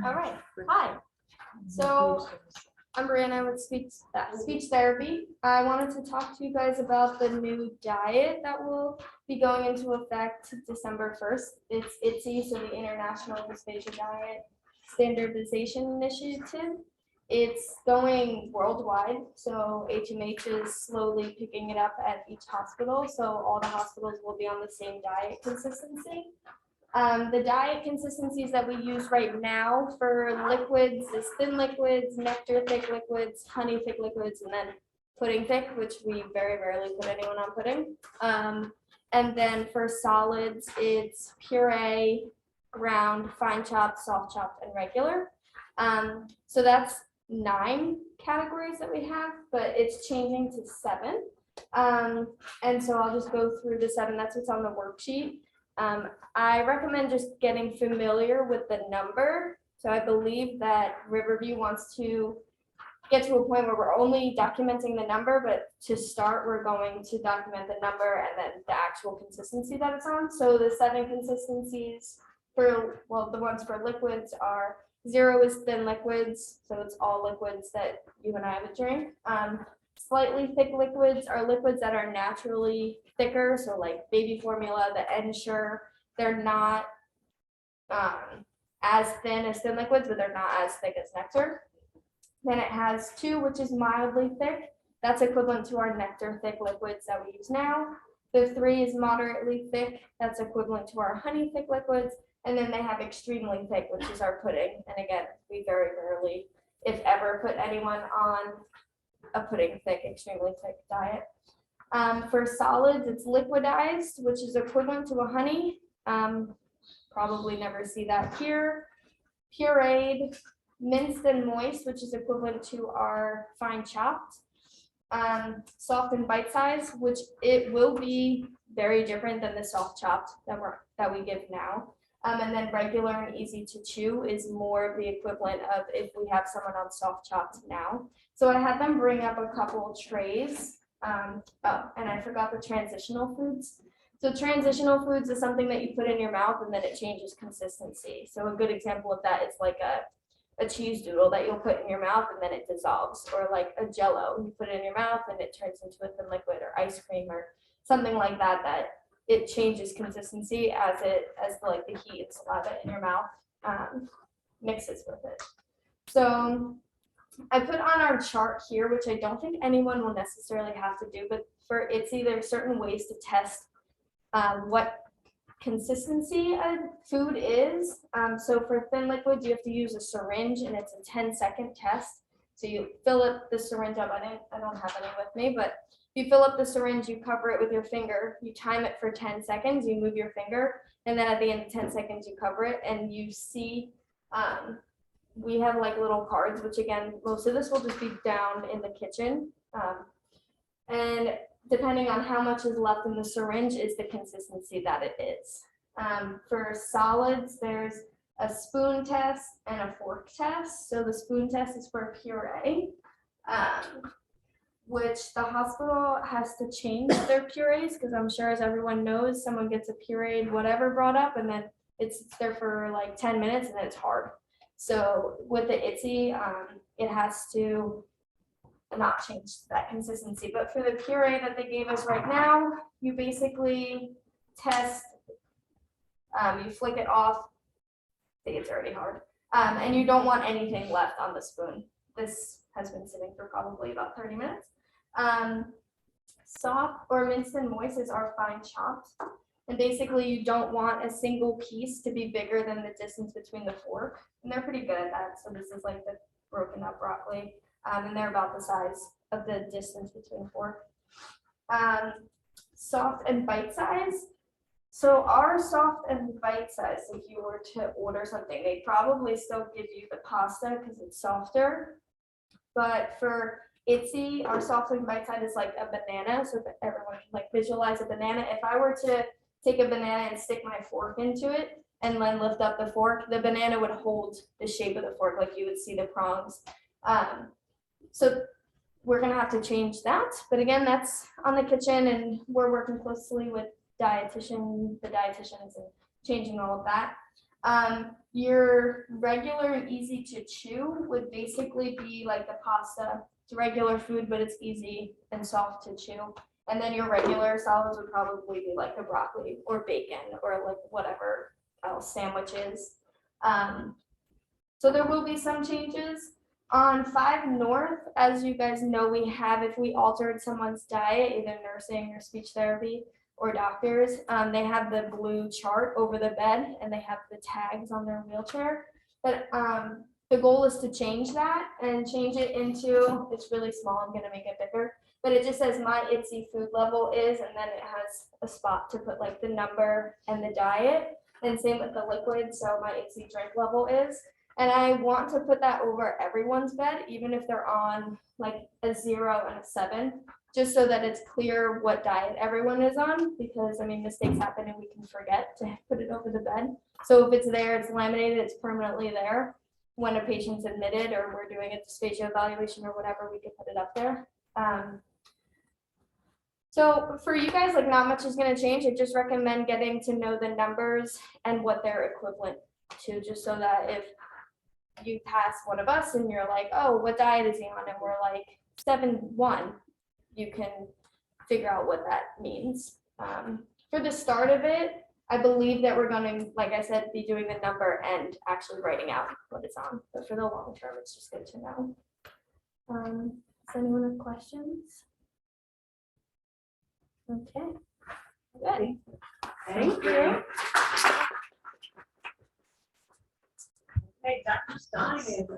All right. Hi. So I'm Brianna with speech therapy. I wanted to talk to you guys about the new diet that will be going into effect December 1st. It's Iddsi, so the International Dysphagia Diet Standardization Initiative. It's going worldwide, so HMH is slowly picking it up at each hospital, so all the hospitals will be on the same diet consistency. The diet consistencies that we use right now for liquids is thin liquids, nectar thick liquids, honey thick liquids, and then pudding thick, which we very rarely put anyone on pudding. And then for solids, it's puree, ground, fine chopped, soft chopped, and regular. So that's 9 categories that we have, but it's changing to 7. And so I'll just go through the 7. That's what's on the worksheet. I recommend just getting familiar with the number. So I believe that Riverview wants to get to a point where we're only documenting the number, but to start, we're going to document the number and then the actual consistency that it's on. So the 7 consistencies for, well, the ones for liquids are 0 is thin liquids. So it's all liquids that you and I would drink. Slightly thick liquids are liquids that are naturally thicker, so like baby formula, the Ensure, they're not as thin as thin liquids, but they're not as thick as nectar. Then it has 2, which is mildly thick. That's equivalent to our nectar thick liquids that we use now. The 3 is moderately thick. That's equivalent to our honey thick liquids. And then they have extremely thick, which is our pudding. And again, we very rarely, if ever, put anyone on a pudding thick, extremely thick diet. For solids, it's liquidized, which is equivalent to a honey. Probably never see that here. Pureed, minced and moist, which is equivalent to our fine chopped. Soft and bite size, which it will be very different than the soft chopped that we give now. And then regular and easy to chew is more the equivalent of if we have someone on soft chopped now. So I had them bring up a couple trays. Oh, and I forgot the transitional foods. So transitional foods is something that you put in your mouth and then it changes consistency. So a good example of that is like a cheese doodle that you'll put in your mouth and then it dissolves, or like a Jello, you put it in your mouth and it turns into a thin liquid, or ice cream or something like that, that it changes consistency as like the heat and saliva in your mouth mixes with it. So I put on our chart here, which I don't think anyone will necessarily have to do, but for Iddsi, there's certain ways to test what consistency a food is. So for thin liquids, you have to use a syringe, and it's a 10-second test. So you fill up the syringe up. I don't have any with me, but you fill up the syringe, you cover it with your finger, you time it for 10 seconds, you move your finger, and then at the end of 10 seconds, you cover it, and you see, we have like little cards, which again, most of this will just be down in the kitchen. And depending on how much is left in the syringe is the consistency that it is. For solids, there's a spoon test and a fork test. So the spoon test is for puree, which the hospital has to change their purees, because I'm sure, as everyone knows, someone gets a pureed whatever brought up and then it's there for like 10 minutes and then it's hard. So with the Iddsi, it has to not change that consistency. But for the puree that they gave us right now, you basically test, you flick it off. I think it's already hard. And you don't want anything left on the spoon. This has been sitting for probably about 30 minutes. Soft or minced and moist is our fine chopped. And basically you don't want a single piece to be bigger than the distance between the fork. And they're pretty good at that. So this is like the broken up broccoli. And they're about the size of the distance between fork. Soft and bite size. So our soft and bite size, if you were to order something, they'd probably still give you the pasta because it's softer. But for Iddsi, our soft and bite size is like a banana. So that everyone can like visualize a banana. If I were to take a banana and stick my fork into it and then lift up the fork, the banana would hold the shape of the fork, like you would see the prongs. So we're gonna have to change that. But again, that's on the kitchen, and we're working closely with the dietitians and changing all of that. Your regular and easy to chew would basically be like the pasta. It's regular food, but it's easy and soft to chew. And then your regular solids would probably be like the broccoli or bacon or like whatever else sandwiches. So there will be some changes. On 5 North, as you guys know, we have, if we altered someone's diet, either nursing or speech therapy or doctors, they have the blue chart over the bed and they have the tags on their wheelchair. But the goal is to change that and change it into, it's really small, I'm gonna make it bigger, but it just says my Iddsi food level is, and then it has a spot to put like the number and the diet, and same with the liquid, so my Iddsi drink level is. And I want to put that over everyone's bed, even if they're on like a 0 and a 7, just so that it's clear what diet everyone is on, because I mean, mistakes happen and we can forget to put it over the bed. So if it's there, it's laminated, it's permanently there. When a patient's admitted or we're doing a dysphagia evaluation or whatever, we can put it up there. So for you guys, like not much is gonna change. I just recommend getting to know the numbers and what they're equivalent to, just so that if you pass one of us and you're like, oh, what diet is he on? And we're like 7-1, you can figure out what that means. For the start of it, I believe that we're going to, like I said, be doing the number and actually writing out what it's on. But for the long term, it's just good to know. Does anyone have questions? Okay, good. Thank you. Hey, Dr. Stein is